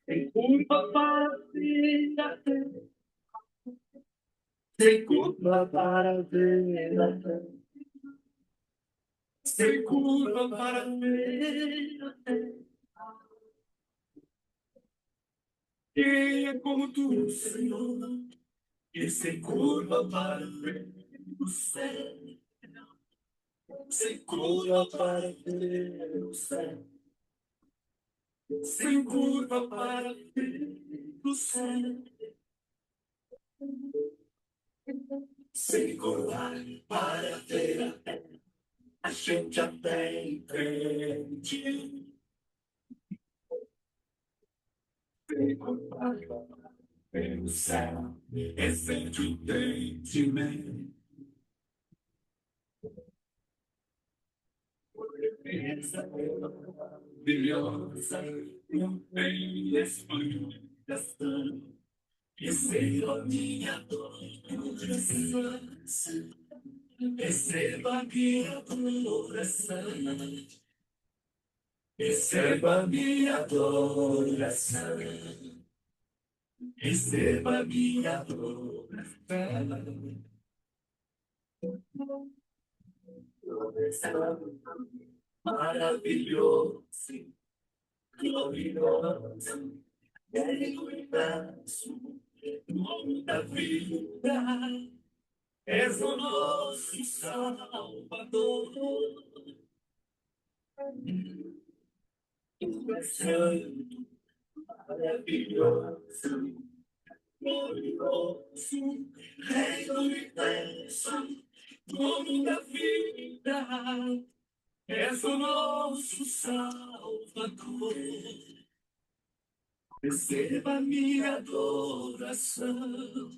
Sem culpa para ver a terra, sem culpa para ver a terra, sem culpa para ver a terra. Quem é como tu, Senhor, e sem culpa para ver o céu, sem culpa para ver o céu, sem culpa para ver o céu, sem coragem para ver a terra. A gente até entende. Pelo céu, excede o entendimento. Essa maravilhosa, não tem explicação. Receba a minha adoração. Receba a minha adoração. Receba a minha adoração. Receba a minha adoração. Maravilhoso, glorioso, é o universo, nome da vida, és o nosso Salvador. Tu és santo, maravilhoso, glorioso, Rei do universo, dono da vida, és o nosso Salvador. Receba a minha adoração,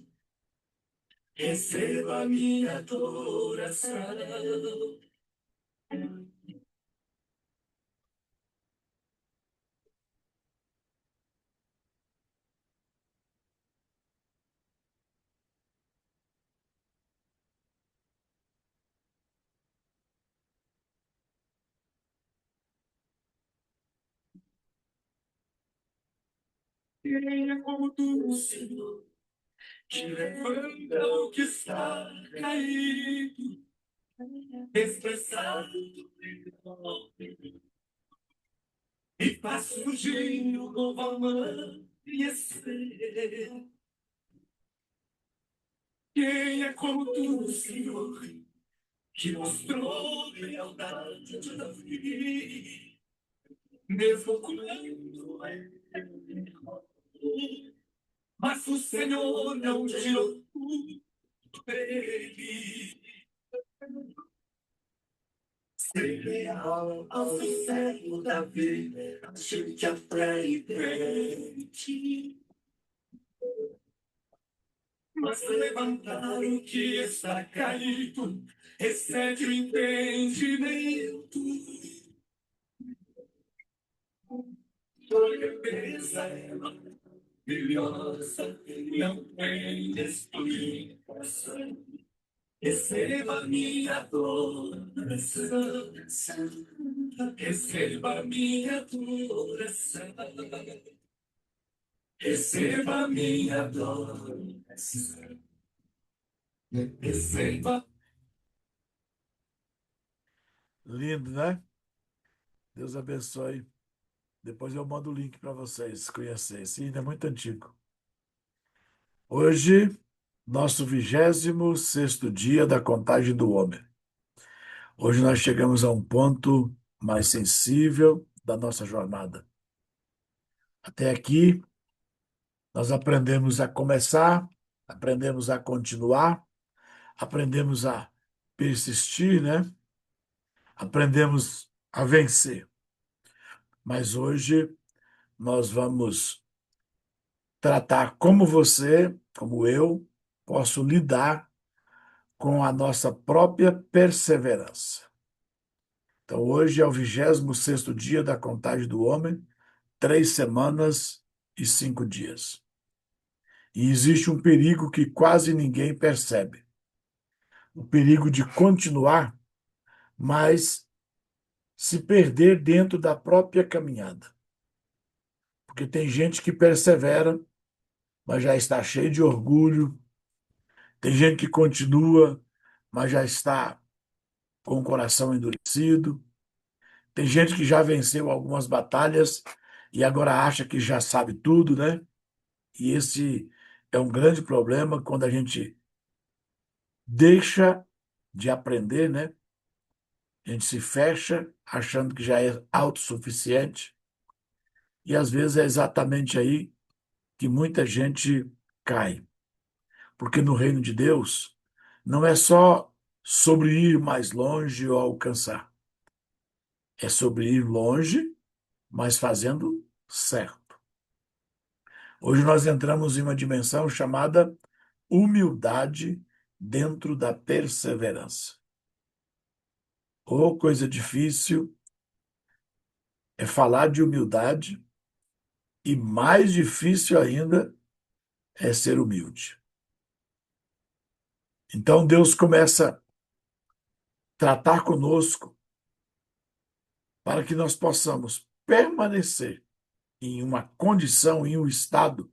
receba a minha adoração. Quem é como tu, Senhor, que levanta o que está caído, expressado e faz surgir o novo amanhecer. Quem é como tu, Senhor, que mostrou lealdade de Davi, mesmo quando mas o Senhor não tirou tudo dele. Ser leal ao servo Davi, a gente aprende. Mas levantar o que está caído excede o entendimento. Sua grandeza é maravilhosa, não tem explicação. Receba a minha adoração, receba a minha adoração, receba a minha adoração, receba. Lindo, né? Deus abençoe. Depois eu mando o link para vocês conhecerem. Esse hino é muito antigo. Hoje, nosso 26º dia da contagem do homem. Hoje nós chegamos a um ponto mais sensível da nossa jornada. Até aqui, nós aprendemos a começar, aprendemos a continuar, aprendemos a persistir, né? Aprendemos a vencer. Mas hoje nós vamos tratar como você, como eu, posso lidar com a nossa própria perseverança. Então, hoje é o 26º dia da contagem do homem, 3 semanas e 5 dias. E existe um perigo que quase ninguém percebe. O perigo de continuar, mas se perder dentro da própria caminhada. Porque tem gente que persevera, mas já está cheio de orgulho. Tem gente que continua, mas já está com o coração endurecido. Tem gente que já venceu algumas batalhas e agora acha que já sabe tudo, né? E esse é um grande problema quando a gente deixa de aprender, né? A gente se fecha achando que já é autossuficiente e às vezes é exatamente aí que muita gente cai. Porque no reino de Deus não é só sobre ir mais longe ou alcançar. É sobre ir longe, mas fazendo certo. Hoje nós entramos em uma dimensão chamada humildade dentro da perseverança. Ou coisa difícil é falar de humildade e mais difícil ainda é ser humilde. Então Deus começa a tratar conosco para que nós possamos permanecer em uma condição, em um estado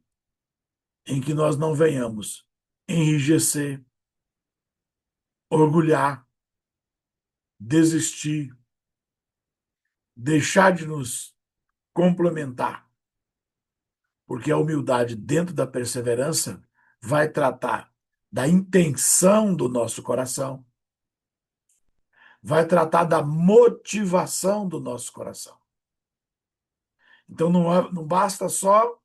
em que nós não venhamos enrijecer, orgulhar, desistir, deixar de nos complementar, porque a humildade dentro da perseverança vai tratar da intenção do nosso coração, vai tratar da motivação do nosso coração. Então não basta só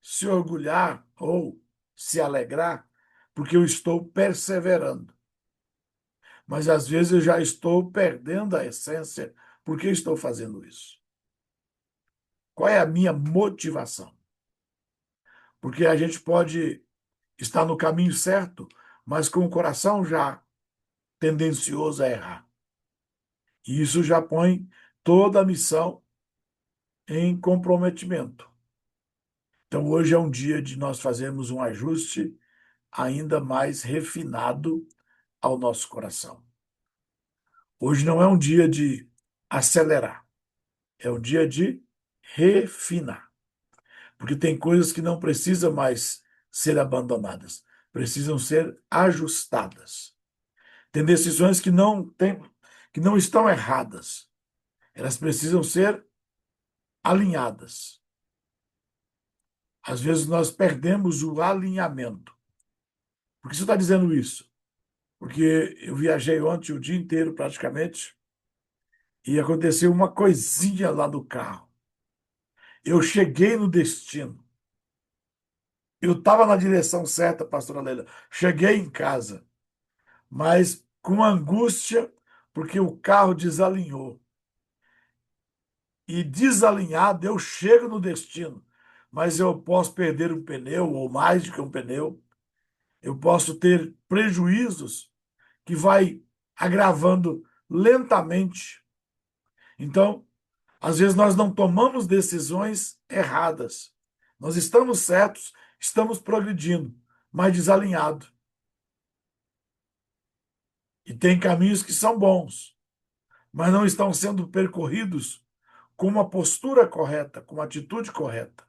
se orgulhar ou se alegrar, porque eu estou perseverando. Mas às vezes eu já estou perdendo a essência. Por que estou fazendo isso? Qual é a minha motivação? Porque a gente pode estar no caminho certo, mas com o coração já tendencioso a errar. E isso já põe toda a missão em comprometimento. Então, hoje é um dia de nós fazermos um ajuste ainda mais refinado ao nosso coração. Hoje não é um dia de acelerar, é um dia de refinar. Porque tem coisas que não precisam mais ser abandonadas, precisam ser ajustadas. Tem decisões que não estão erradas, elas precisam ser alinhadas. Às vezes nós perdemos o alinhamento. Por que você está dizendo isso? Porque eu viajei ontem o dia inteiro praticamente e aconteceu uma coisinha lá no carro. Eu cheguei no destino. Eu estava na direção certa, pastora Leila. Cheguei em casa, mas com angústia, porque o carro desalinhou. E desalinhado, eu chego no destino, mas eu posso perder um pneu, ou mais do que um pneu. Eu posso ter prejuízos que vai agravando lentamente. Então, às vezes nós não tomamos decisões erradas. Nós estamos certos, estamos progredindo, mas desalinhado. E tem caminhos que são bons, mas não estão sendo percorridos com uma postura correta, com uma atitude correta.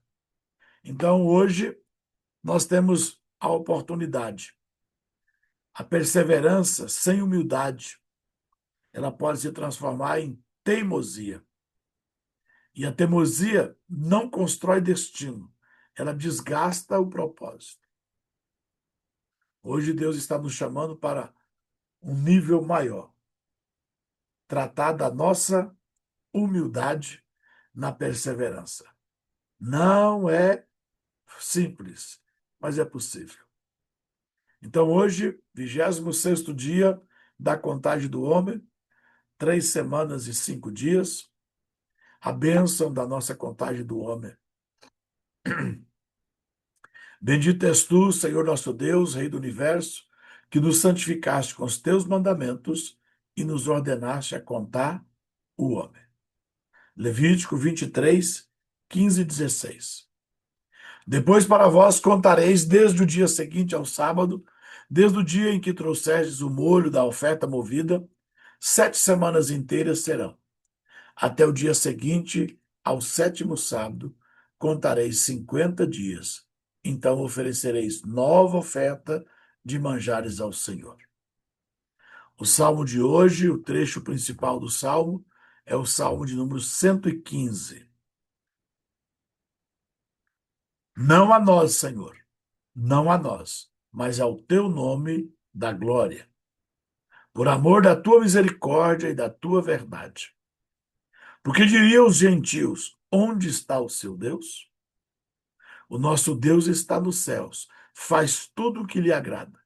Então, hoje, nós temos a oportunidade. A perseverança sem humildade, ela pode se transformar em teimosia. E a teimosia não constrói destino, ela desgasta o propósito. Hoje Deus está nos chamando para um nível maior, tratar da nossa humildade na perseverança. Não é simples, mas é possível. Então, hoje, 26º dia da contagem do homem, 3 semanas e 5 dias, a bênção da nossa contagem do homem. Bendito és tu, Senhor nosso Deus, Rei do Universo, que nos santificaste com os teus mandamentos e nos ordenaste a contar o homem. Levítico 23, 15 e 16. Depois para vós contareis desde o dia seguinte ao sábado, desde o dia em que trouxestes o molho da oferta movida, 7 semanas inteiras serão. Até o dia seguinte, ao sétimo sábado, contareis 50 dias. Então oferecereis nova oferta de manjares ao Senhor. O salmo de hoje, o trecho principal do salmo, é o salmo de número 115. Não a nós, Senhor, não a nós, mas ao teu nome da glória, por amor da tua misericórdia e da tua verdade. Porque diriam os gentios: onde está o seu Deus? O nosso Deus está nos céus, faz tudo o que lhe agrada.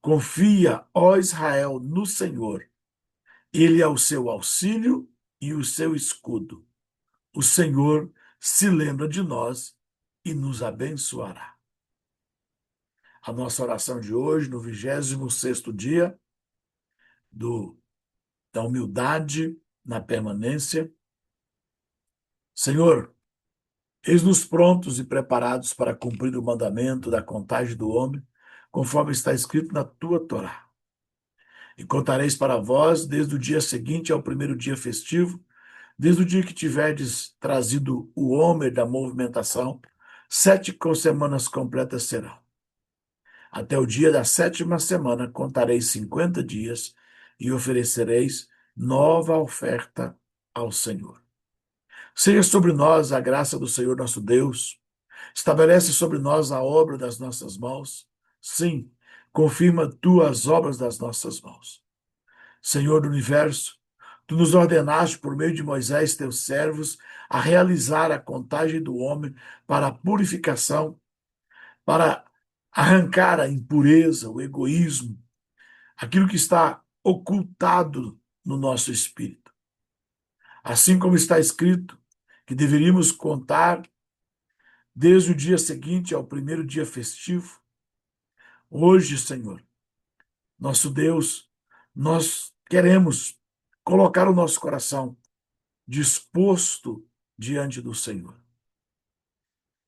Confia, ó Israel, no Senhor. Ele é o seu auxílio e o seu escudo. O Senhor se lembra de nós e nos abençoará. A nossa oração de hoje, no 26º dia da humildade na permanência. Senhor, eis-nos prontos e preparados para cumprir o mandamento da contagem do homem, conforme está escrito na tua Torá. E contareis para vós desde o dia seguinte ao primeiro dia festivo, desde o dia que tiverdes trazido o homer da movimentação, 7 semanas completas serão. Até o dia da 7ª semana contareis 50 dias e oferecereis nova oferta ao Senhor. Seja sobre nós a graça do Senhor nosso Deus. Estabelece sobre nós a obra das nossas mãos. Sim, confirma tu as obras das nossas mãos. Senhor do universo, tu nos ordenaste por meio de Moisés, teus servos, a realizar a contagem do homem para a purificação, para arrancar a impureza, o egoísmo, aquilo que está ocultado no nosso espírito. Assim como está escrito que deveríamos contar desde o dia seguinte ao primeiro dia festivo, hoje, Senhor, nosso Deus, nós queremos colocar o nosso coração disposto diante do Senhor.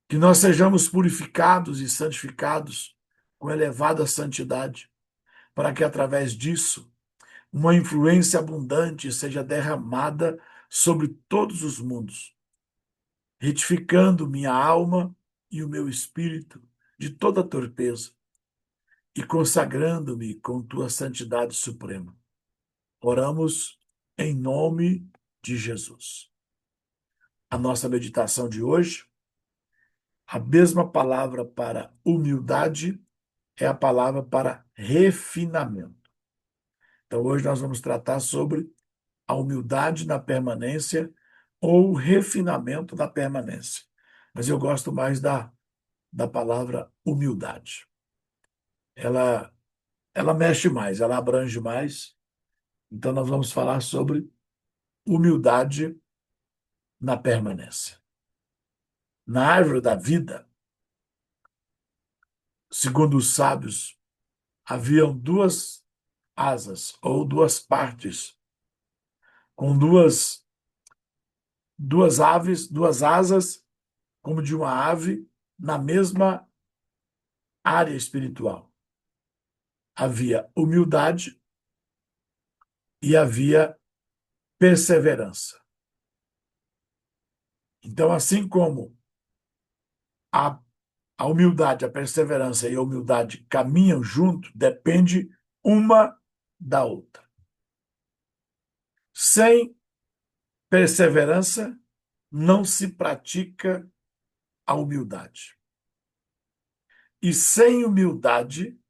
Que nós sejamos purificados e santificados com elevada santidade, para que através disso uma influência abundante seja derramada sobre todos os mundos, retificando minha alma e o meu espírito de toda torpeza e consagrando-me com tua santidade suprema. Oramos em nome de Jesus. A nossa meditação de hoje, a mesma palavra para humildade é a palavra para refinamento. Então, hoje nós vamos tratar sobre a humildade na permanência ou o refinamento da permanência. Mas eu gosto mais da palavra humildade. Ela mexe mais, ela abrange mais. Então, nós vamos falar sobre humildade na permanência. Na árvore da vida, segundo os sábios, haviam duas asas ou duas partes, com duas asas, como de uma ave, na mesma área espiritual. Havia humildade e havia perseverança. Então, assim como a, a humildade, a perseverança e a humildade caminham junto, depende uma da outra. Sem perseverança, não se pratica a humildade. E sem humildade,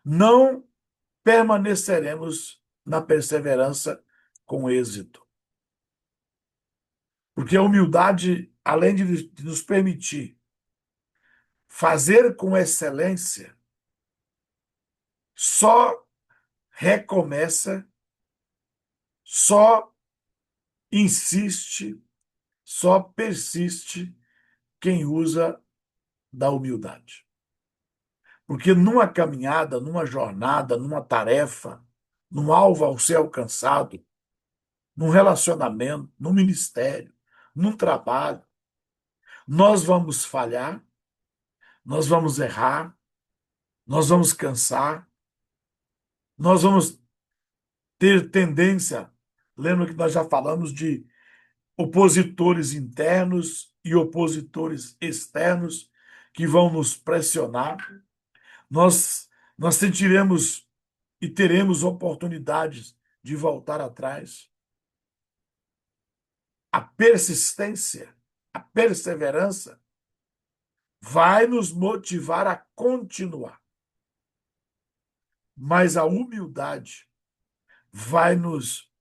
não permaneceremos na perseverança com êxito. Porque a humildade, além de nos permitir fazer com excelência, só recomeça, só insiste, só persiste quem usa da humildade. Porque numa caminhada, numa jornada, numa tarefa, num alvo ao ser alcançado, num relacionamento, num ministério, num trabalho, nós vamos falhar, nós vamos errar, nós vamos cansar, nós vamos ter tendência, lembra que nós já falamos de opositores internos e opositores externos que vão nos pressionar. Nós, nós sentiremos e teremos oportunidades de voltar atrás. A persistência, a perseverança vai nos motivar a continuar, mas a humildade vai nos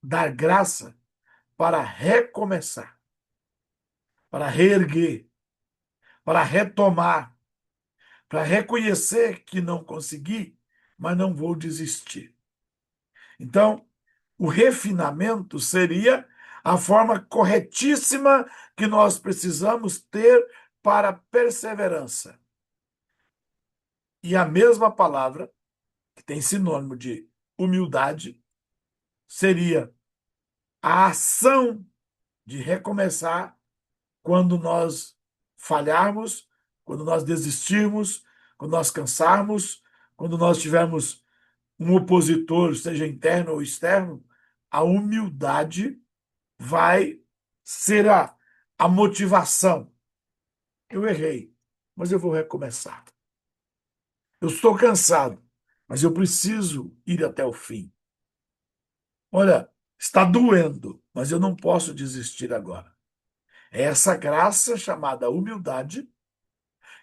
dar graça para recomeçar, para reerguer, para retomar, para reconhecer que não consegui, mas não vou desistir. Então, o refinamento seria a forma corretíssima que nós precisamos ter para perseverança. E a mesma palavra, que tem sinônimo de humildade, seria a ação de recomeçar quando nós falharmos, quando nós desistirmos, quando nós cansarmos, quando nós tivermos um opositor, seja interno ou externo, a humildade vai ser a motivação. Eu errei, mas eu vou recomeçar. Eu estou cansado, mas eu preciso ir até o fim. Olha, está doendo, mas eu não posso desistir agora. É essa graça chamada humildade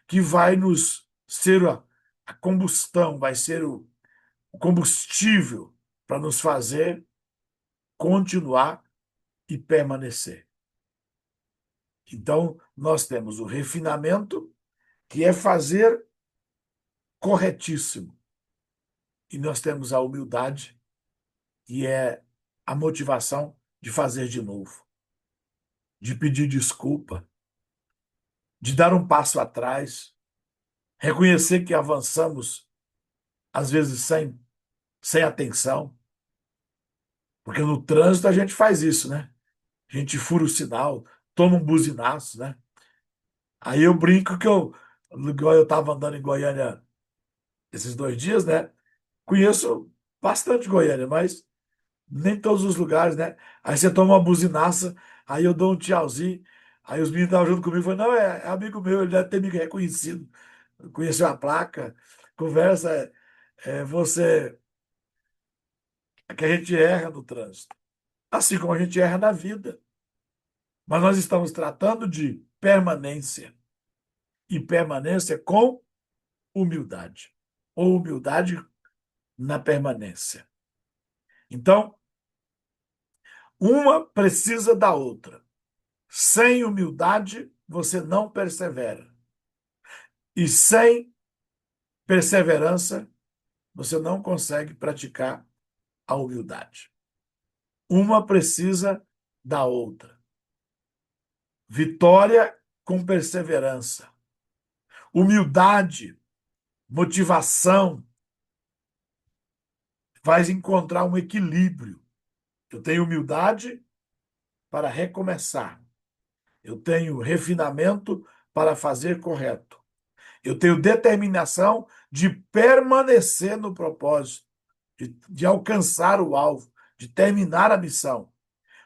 que vai nos ser a combustão, vai ser o combustível para nos fazer continuar e permanecer. Então, nós temos o refinamento, que é fazer corretíssimo. E nós temos a humildade, que é a motivação de fazer de novo, de pedir desculpa, de dar um passo atrás, reconhecer que avançamos, às vezes sem atenção, porque no trânsito a gente faz isso, né? A gente fura o sinal, toma um buzinaço, né? Aí eu brinco que igual eu estava andando em Goiânia esses 2 dias, né? Conheço bastante Goiânia, mas nem todos os lugares, né? Aí você toma uma buzinaça, aí eu dou um tchauzinho, aí os meninos estavam junto comigo, falaram, não, é amigo meu, ele deve ter me reconhecido, conheceu a placa, conversa, você, é que a gente erra no trânsito, assim como a gente erra na vida. Mas nós estamos tratando de permanência, e permanência com humildade, ou humildade na permanência. Então, uma precisa da outra. Sem humildade, você não persevera. E sem perseverança, você não consegue praticar a humildade. Uma precisa da outra. Vitória com perseverança. Humildade, motivação, faz encontrar um equilíbrio. Eu tenho humildade para recomeçar. Eu tenho refinamento para fazer correto. Eu tenho determinação de permanecer no propósito, de alcançar o alvo, de terminar a missão.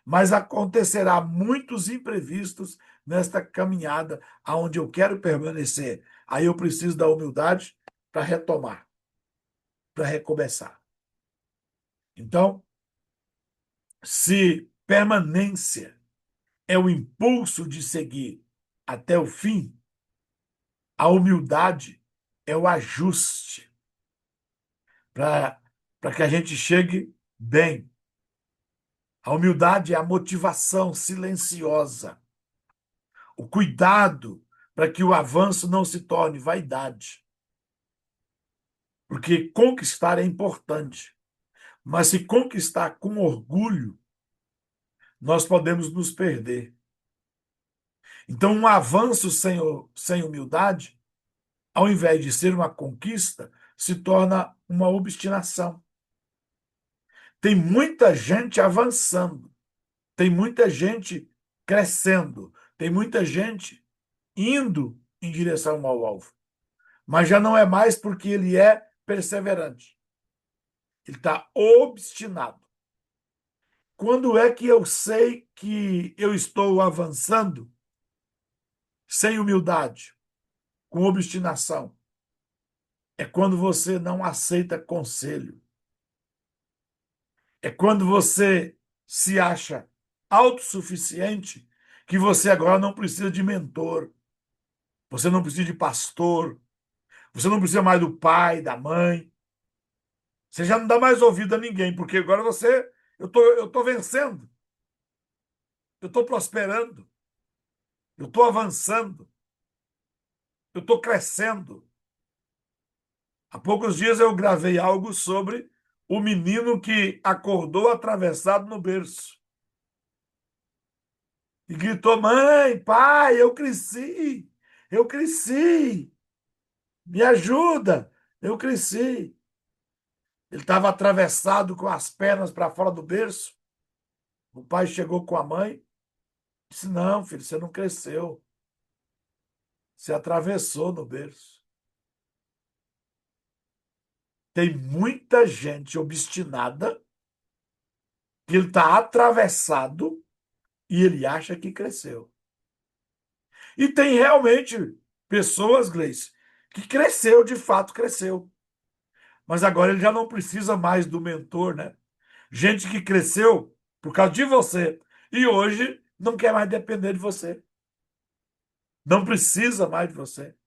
Mas acontecerá muitos imprevistos nesta caminhada aonde eu quero permanecer. Aí eu preciso da humildade para retomar, para recomeçar. Então, se permanência é o impulso de seguir até o fim, a humildade é o ajuste para que a gente chegue bem. A humildade é a motivação silenciosa, o cuidado para que o avanço não se torne vaidade. Porque conquistar é importante, mas se conquistar com orgulho, nós podemos nos perder. Então, um avanço sem humildade, ao invés de ser uma conquista, se torna uma obstinação. Tem muita gente avançando, tem muita gente crescendo, tem muita gente indo em direção ao alvo, mas já não é mais porque ele é perseverante. Ele está obstinado. Quando é que eu sei que eu estou avançando sem humildade, com obstinação? É quando você não aceita conselho. É quando você se acha autossuficiente, que você agora não precisa de mentor, você não precisa de pastor, você não precisa mais do pai, da mãe. Você já não dá mais ouvido a ninguém, porque agora eu tô vencendo, eu estou prosperando, eu estou avançando, eu estou crescendo. Há poucos dias eu gravei algo sobre o menino que acordou atravessado no berço e gritou: Mãe, pai, eu cresci, me ajuda, eu cresci. Ele estava atravessado com as pernas para fora do berço. O pai chegou com a mãe, disse: Não, filho, você não cresceu, você atravessou no berço. Tem muita gente obstinada que ele está atravessado e ele acha que cresceu. E tem realmente pessoas, Gleice, que cresceu, de fato cresceu. Mas agora ele já não precisa mais do mentor, né? Gente que cresceu por causa de você e hoje não quer mais depender de você. Não precisa mais de você.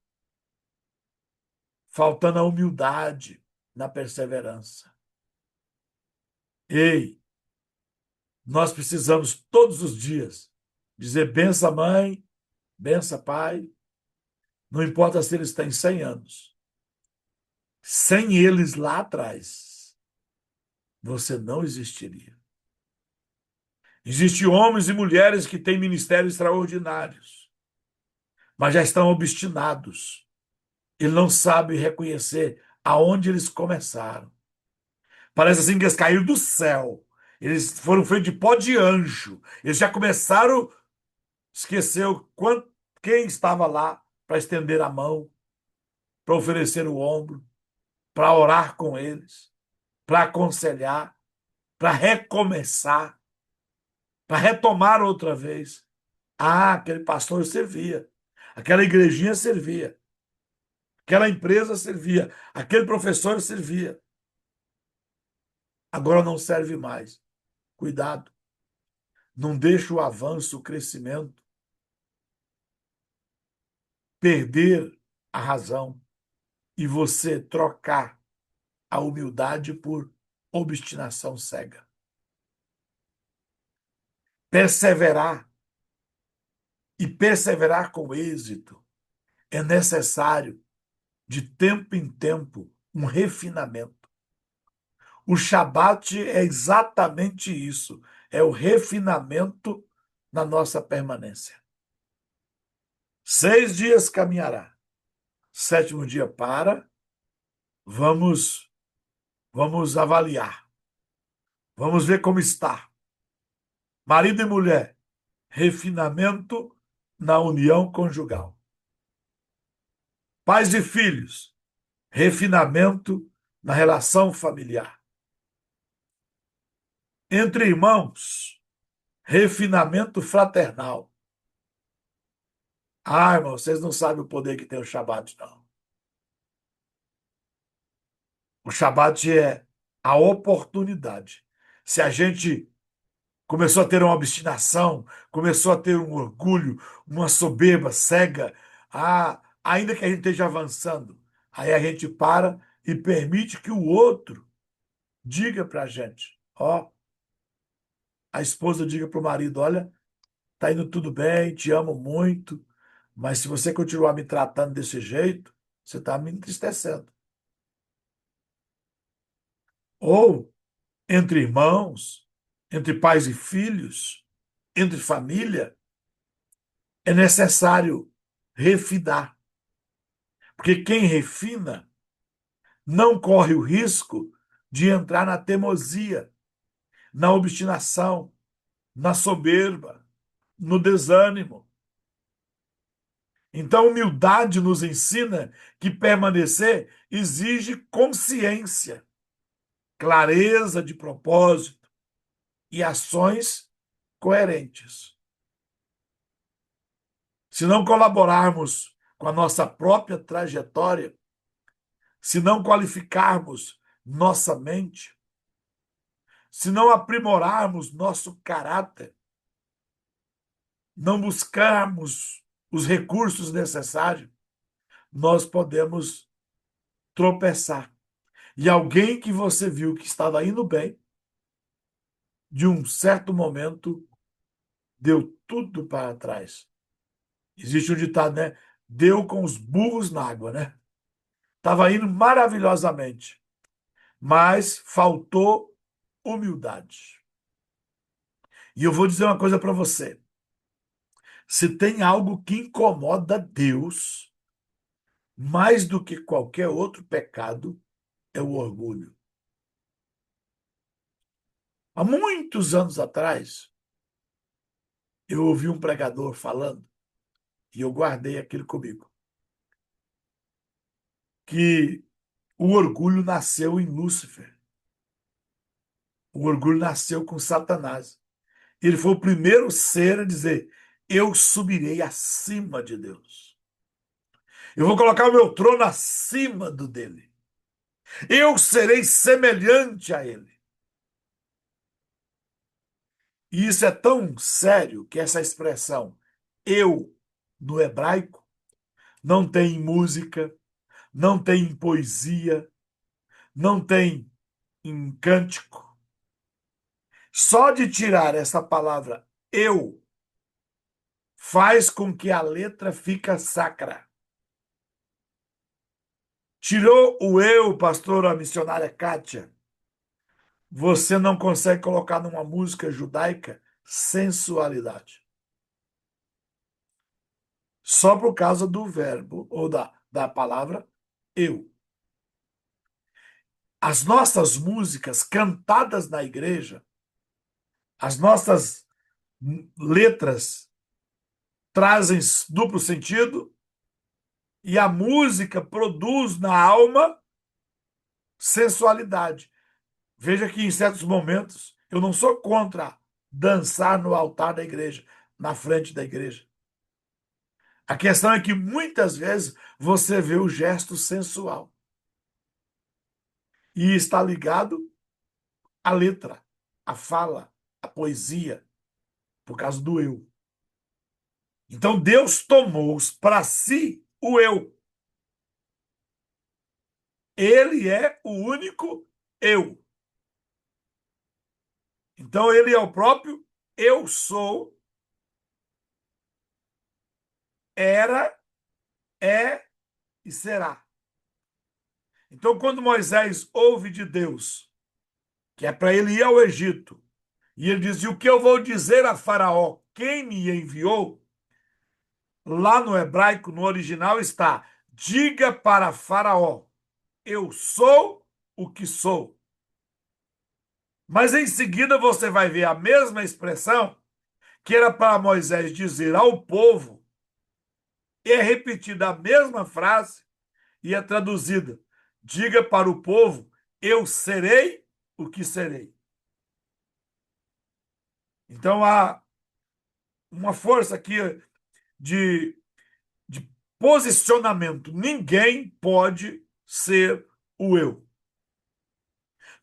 Faltando a humildade na perseverança. Ei, nós precisamos todos os dias dizer benção mãe, benção pai, não importa se eles têm 100 anos. Sem eles lá atrás, você não existiria. Existem homens e mulheres que têm ministérios extraordinários, mas já estão obstinados. Ele não sabe reconhecer aonde eles começaram. Parece assim que eles caíram do céu. Eles foram feitos de pó de anjo. Eles já começaram, esqueceu quem estava lá para estender a mão, para oferecer o ombro, para orar com eles, para aconselhar, para recomeçar, para retomar outra vez. Ah, aquele pastor servia, aquela igrejinha servia, aquela empresa servia, aquele professor servia. Agora não serve mais. Cuidado, não deixe o avanço, o crescimento, perder a razão e você trocar a humildade por obstinação cega. Perseverar e perseverar com êxito é necessário, de tempo em tempo, um refinamento. O Shabat é exatamente isso, é o refinamento na nossa permanência. 6 dias caminhará, 7º dia para, vamos avaliar, vamos ver como está. Marido e mulher, refinamento na união conjugal. Pais e filhos, refinamento na relação familiar. Entre irmãos, refinamento fraternal. Ah, irmão, vocês não sabem o poder que tem o Shabat, não. O Shabat é a oportunidade. Se a gente começou a ter uma obstinação, começou a ter um orgulho, uma soberba cega, ainda que a gente esteja avançando, aí a gente para e permite que o outro diga para a gente, ó, a esposa diga para o marido, olha, tá indo tudo bem, te amo muito, mas se você continuar me tratando desse jeito, você está me entristecendo. Ou entre irmãos, entre pais e filhos, entre família, é necessário refinar. Porque quem refina não corre o risco de entrar na teimosia, na obstinação, na soberba, no desânimo. Então, humildade nos ensina que permanecer exige consciência, clareza de propósito e ações coerentes. Se não colaborarmos com a nossa própria trajetória, se não qualificarmos nossa mente, se não aprimorarmos nosso caráter, não buscarmos os recursos necessários, nós podemos tropeçar. E alguém que você viu que estava indo bem, de um certo momento, deu tudo para trás. Existe um ditado, né? Deu com os burros na água, né? Estava indo maravilhosamente, mas faltou humildade. E eu vou dizer uma coisa para você. Se tem algo que incomoda Deus mais do que qualquer outro pecado, é o orgulho. Há muitos anos atrás, eu ouvi um pregador falando, e eu guardei aquilo comigo, que o orgulho nasceu em Lúcifer. O orgulho nasceu com Satanás. Ele foi o primeiro ser a dizer: eu subirei acima de Deus. Eu vou colocar o meu trono acima do dele. Eu serei semelhante a ele. E isso é tão sério que essa expressão eu, no hebraico, não tem em música, não tem em poesia, não tem em cântico. Só de tirar essa palavra eu faz com que a letra fica sacra. Tirou o eu, pastor, a missionária Kátia, você não consegue colocar numa música judaica sensualidade. Só por causa do verbo ou da palavra eu. As nossas músicas cantadas na igreja, as nossas letras trazem duplo sentido e a música produz na alma sensualidade. Veja que em certos momentos eu não sou contra dançar no altar da igreja, na frente da igreja. A questão é que muitas vezes você vê o gesto sensual e está ligado à letra, à fala, à poesia, por causa do eu. Então Deus tomou para si o eu. Ele é o único eu. Então ele é o próprio eu sou, era, é e será. Então quando Moisés ouve de Deus, que é para ele ir ao Egito, e ele diz: e o que eu vou dizer a Faraó? Quem me enviou? Lá no hebraico, no original, está: diga para Faraó, eu sou o que sou. Mas em seguida você vai ver a mesma expressão que era para Moisés dizer ao povo, e é repetida a mesma frase e é traduzida: diga para o povo, eu serei o que serei. Então há uma força aqui de posicionamento. Ninguém pode ser o eu.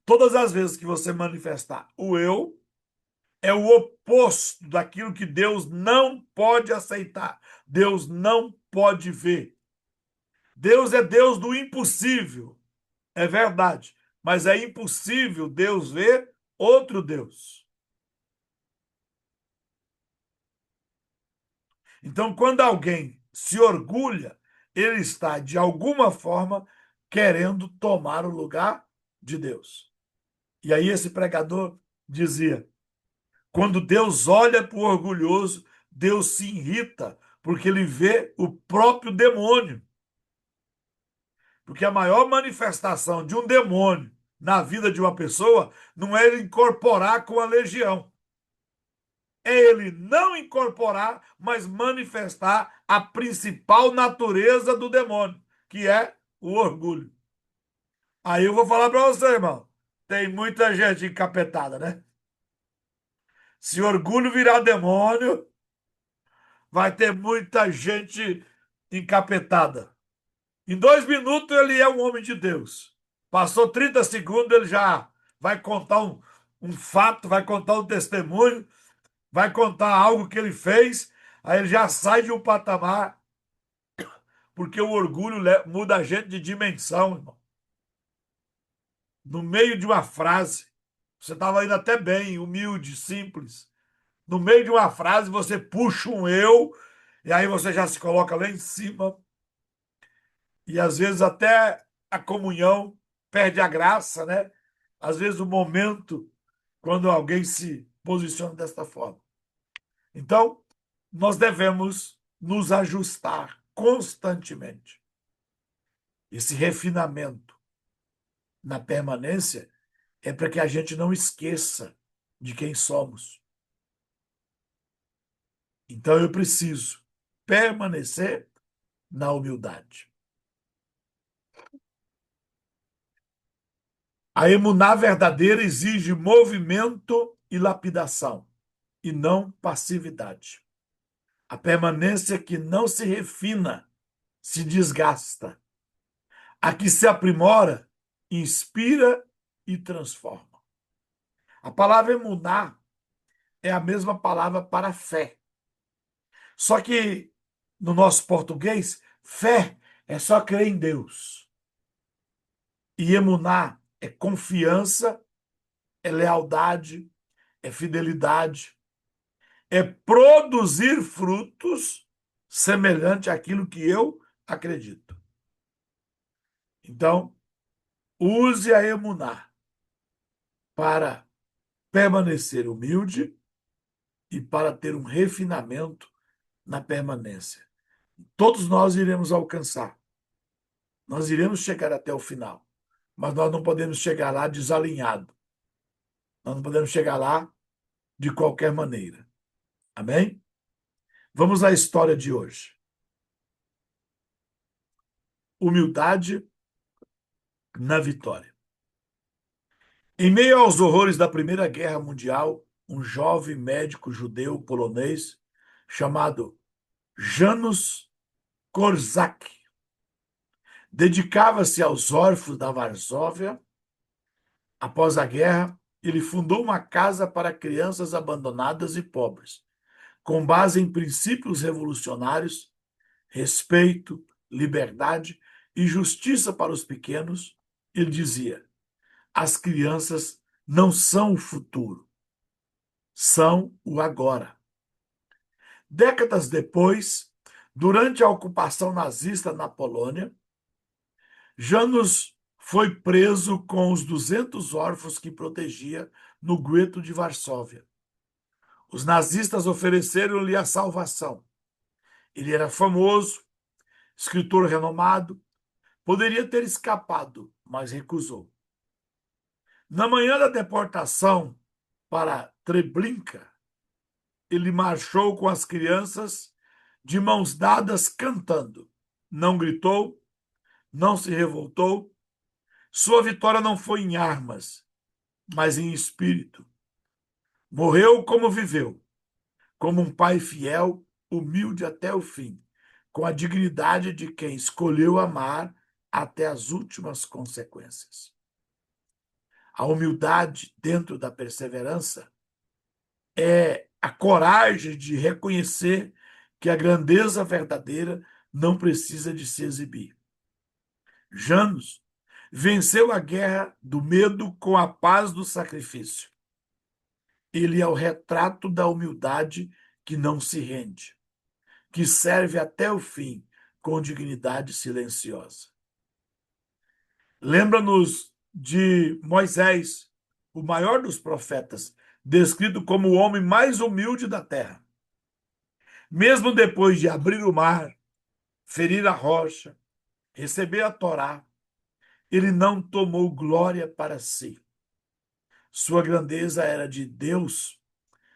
Todas as vezes que você manifestar o eu, é o oposto daquilo que Deus não pode aceitar. Deus não pode ver. Deus é Deus do impossível. É verdade. Mas é impossível Deus ver outro Deus. Então, quando alguém se orgulha, ele está, de alguma forma, querendo tomar o lugar de Deus. E aí esse pregador dizia: quando Deus olha para o orgulhoso, Deus se irrita, porque ele vê o próprio demônio. Porque a maior manifestação de um demônio na vida de uma pessoa não é ele incorporar com a legião. É ele não incorporar, mas manifestar a principal natureza do demônio, que é o orgulho. Aí eu vou falar para você, irmão. Tem muita gente encapetada, né? Se orgulho virar demônio, vai ter muita gente encapetada. Em 2 minutos ele é um homem de Deus. Passou 30 segundos, ele já vai contar um fato, vai contar um testemunho, vai contar algo que ele fez, aí ele já sai de um patamar, porque o orgulho muda a gente de dimensão, irmão. No meio de uma frase, você estava indo até bem, humilde, simples. No meio de uma frase, você puxa um eu, e aí você já se coloca lá em cima, e às vezes até a comunhão perde a graça, né? Às vezes o momento quando alguém se posiciona desta forma. Então, nós devemos nos ajustar constantemente. Esse refinamento na permanência é para que a gente não esqueça de quem somos. Então, eu preciso permanecer na humildade. A emuná verdadeira exige movimento e lapidação, e não passividade. A permanência que não se refina se desgasta. A que se aprimora, inspira e transforma. A palavra emuná é a mesma palavra para fé. Só que, no nosso português, fé é só crer em Deus. E emuná é confiança, é lealdade, é fidelidade, é produzir frutos semelhante àquilo que eu acredito. Então, use a emuná para permanecer humilde e para ter um refinamento na permanência. Todos nós iremos alcançar. Nós iremos chegar até o final. Mas nós não podemos chegar lá desalinhado. Nós não podemos chegar lá de qualquer maneira. Amém? Vamos à história de hoje. Humildade na vitória. Em meio aos horrores da Primeira Guerra Mundial, um jovem médico judeu polonês chamado Janusz Korczak dedicava-se aos órfãos da Varsóvia. Após a guerra, ele fundou uma casa para crianças abandonadas e pobres, com base em princípios revolucionários, respeito, liberdade e justiça para os pequenos. Ele dizia: as crianças não são o futuro, são o agora. Décadas depois, durante a ocupação nazista na Polônia, Janusz foi preso com os 200 órfãos que protegia no gueto de Varsóvia. Os nazistas ofereceram-lhe a salvação. Ele era famoso, escritor renomado, poderia ter escapado, mas recusou. Na manhã da deportação para Treblinka, ele marchou com as crianças de mãos dadas cantando. Não gritou, não se revoltou. Sua vitória não foi em armas, mas em espírito. Morreu como viveu, como um pai fiel, humilde até o fim, com a dignidade de quem escolheu amar até as últimas consequências. A humildade dentro da perseverança é a coragem de reconhecer que a grandeza verdadeira não precisa de se exibir. Janos venceu a guerra do medo com a paz do sacrifício. Ele é o retrato da humildade que não se rende, que serve até o fim com dignidade silenciosa. Lembra-nos de Moisés, o maior dos profetas, descrito como o homem mais humilde da terra. Mesmo depois de abrir o mar, ferir a rocha, receber a Torá, Ele não tomou glória para si. Sua grandeza era de Deus,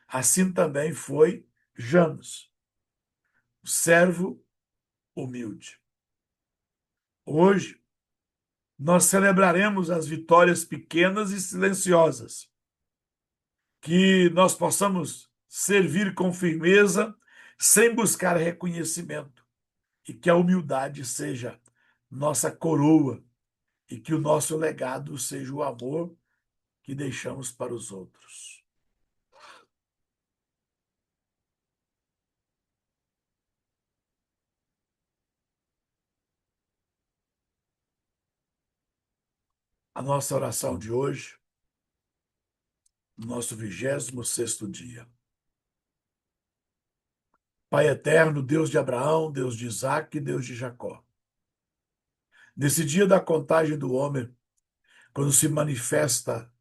assim também foi Janos, o servo humilde. Hoje, nós celebraremos as vitórias pequenas e silenciosas, que nós possamos servir com firmeza, sem buscar reconhecimento, e que a humildade seja nossa coroa, e que o nosso legado seja o amor que deixamos para os outros. A nossa oração de hoje, no nosso 26º dia. Pai eterno, Deus de Abraão, Deus de Isaque e Deus de Jacó. Nesse dia da contagem do homem, quando se manifesta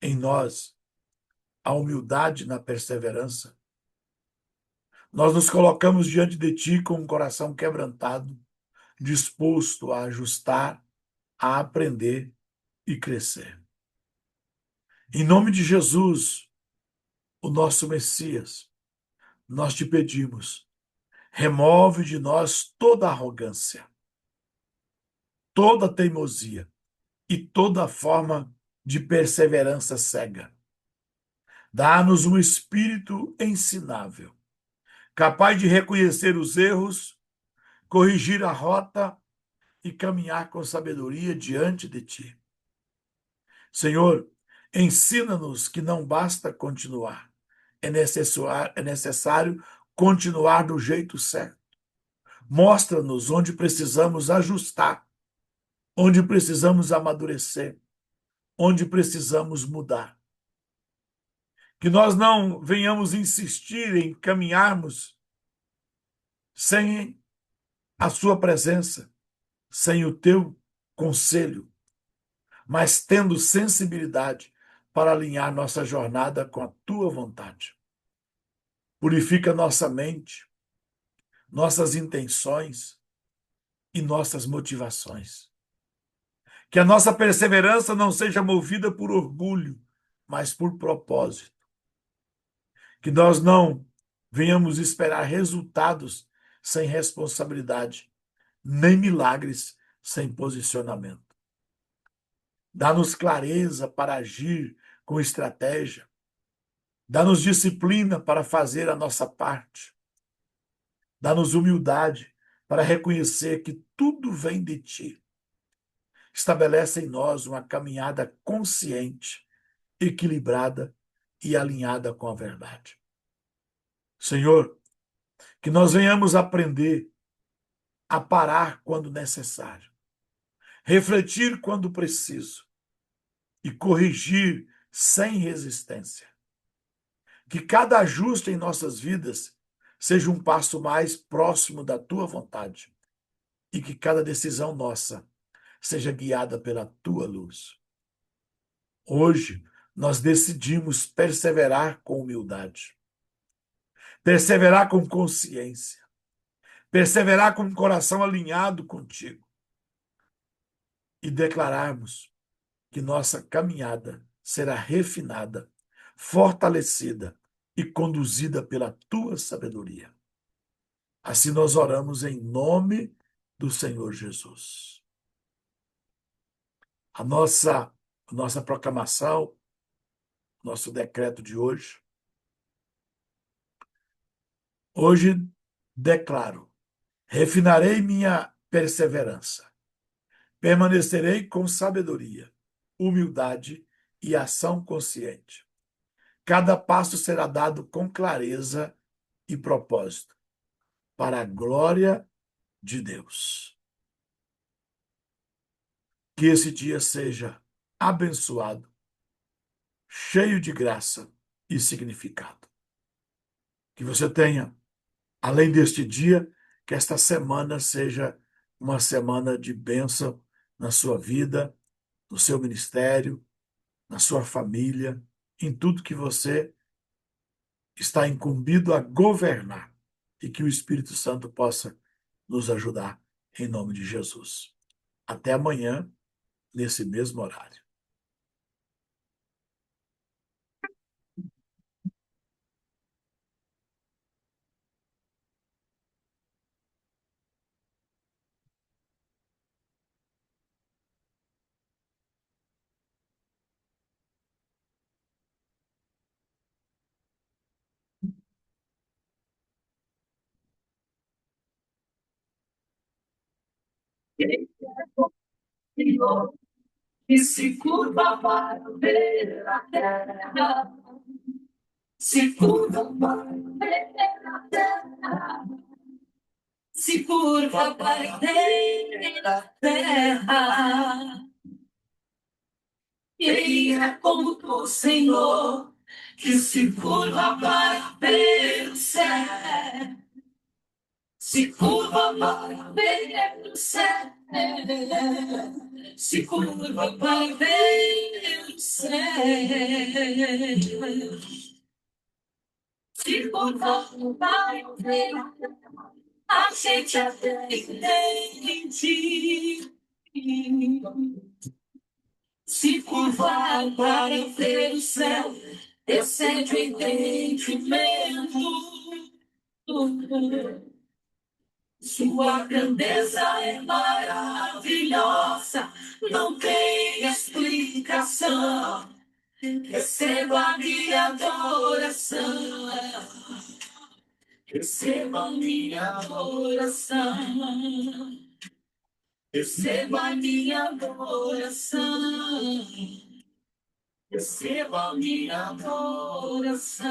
em nós a humildade na perseverança, nós nos colocamos diante de Ti com um coração quebrantado, disposto a ajustar, a aprender e crescer. Em nome de Jesus, o nosso Messias, nós te pedimos, remove de nós toda arrogância, toda teimosia e toda forma de perseverança cega. Dá-nos um espírito ensinável, capaz de reconhecer os erros, corrigir a rota e caminhar com sabedoria diante de ti. Senhor, ensina-nos que não basta continuar, é necessário continuar do jeito certo. Mostra-nos onde precisamos ajustar, onde precisamos amadurecer, onde precisamos mudar. Que nós não venhamos insistir em caminharmos sem a sua presença, sem o teu conselho, mas tendo sensibilidade para alinhar nossa jornada com a tua vontade. Purifica nossa mente, nossas intenções e nossas motivações. Que a nossa perseverança não seja movida por orgulho, mas por propósito. Que nós não venhamos esperar resultados sem responsabilidade, nem milagres sem posicionamento. Dá-nos clareza para agir com estratégia. Dá-nos disciplina para fazer a nossa parte. Dá-nos humildade para reconhecer que tudo vem de ti. Estabelece em nós uma caminhada consciente, equilibrada e alinhada com a verdade. Senhor, que nós venhamos aprender a parar quando necessário, refletir quando preciso e corrigir sem resistência. Que cada ajuste em nossas vidas seja um passo mais próximo da tua vontade e que cada decisão nossa seja guiada pela tua luz. Hoje, nós decidimos perseverar com humildade, perseverar com consciência, perseverar com o coração alinhado contigo e declararmos que nossa caminhada será refinada, fortalecida e conduzida pela tua sabedoria. Assim nós oramos em nome do Senhor Jesus. A nossa proclamação, nosso decreto de hoje. Hoje declaro: refinarei minha perseverança, permanecerei com sabedoria, humildade e ação consciente. Cada passo será dado com clareza e propósito, para a glória de Deus. Que esse dia seja abençoado, cheio de graça e significado. Que você tenha, além deste dia, que esta semana seja uma semana de bênção na sua vida, no seu ministério, na sua família, em tudo que você está incumbido a governar e que o Espírito Santo possa nos ajudar em nome de Jesus. Até amanhã nesse mesmo horário. Que se curva para ver a terra, se curva para ver a terra, se curva para ver a terra. Quem é como tu, Senhor, que se curva para ver o céu, se curva para ver o céu, se curva para ver o céu. Se curva para ver, a gente até entende. Se curva para ver o céu, excede o entendimento. Sua grandeza é maravilhosa, não tem explicação. Receba a minha adoração, receba a minha adoração, receba a minha adoração, receba a minha adoração.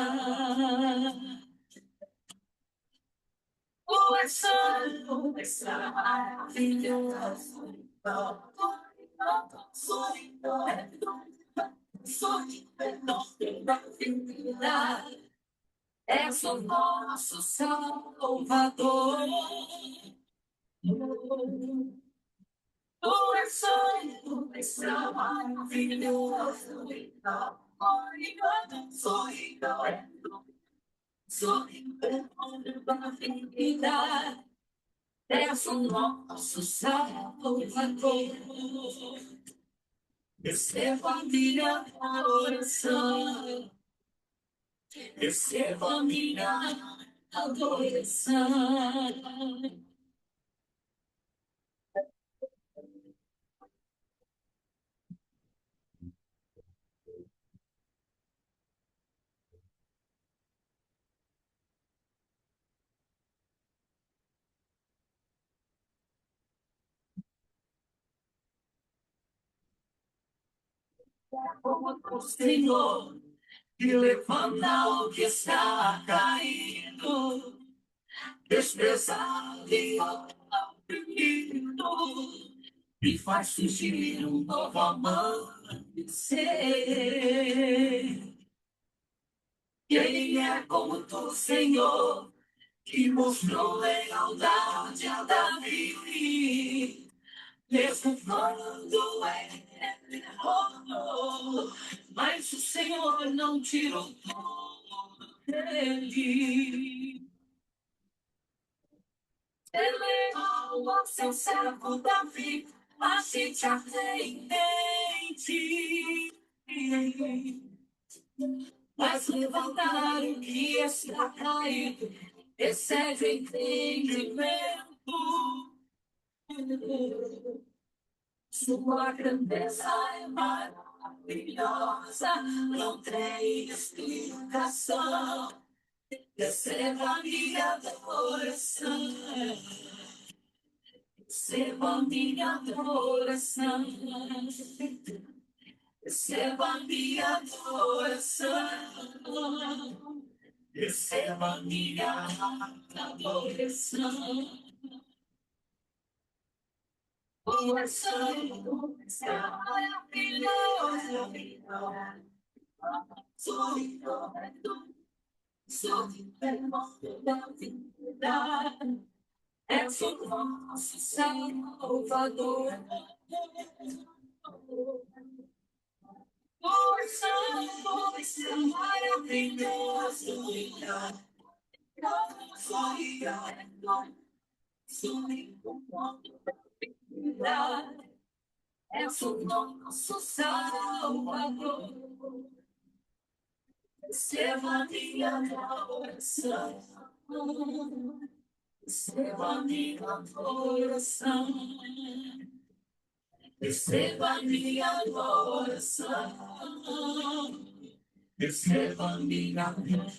Tu és santo, tu és maravilhoso. És o nosso Salvador. Tu és santo, tu és maravilhoso. És o nosso Salvador. Receba a minha oração, receba a minha adoração. O Senhor que levanta o que está caído, desprezado e oprimido, e faz surgir um novo amanhecer. Quem é como tu, Senhor, que mostrou lealdade a Davi, mesmo quando ele errou, mas o Senhor não tirou tudo dele. Elevou ao seu servo Davi, a gente atendente. Mas levantar o que está caído excede o entendimento. Sua grandeza é maravilhosa, não tem explicação. Receba a minha adoração, receba a minha adoração, receba a minha adoração, receba a minha adoração. Tu és santo, és maravilhoso, és o nosso Salvador. Tu és santo, és maravilhoso, És o nosso Salvador. Receba minha adoração. Receba minha adoração. Receba minha adoração. Receba minha adoração.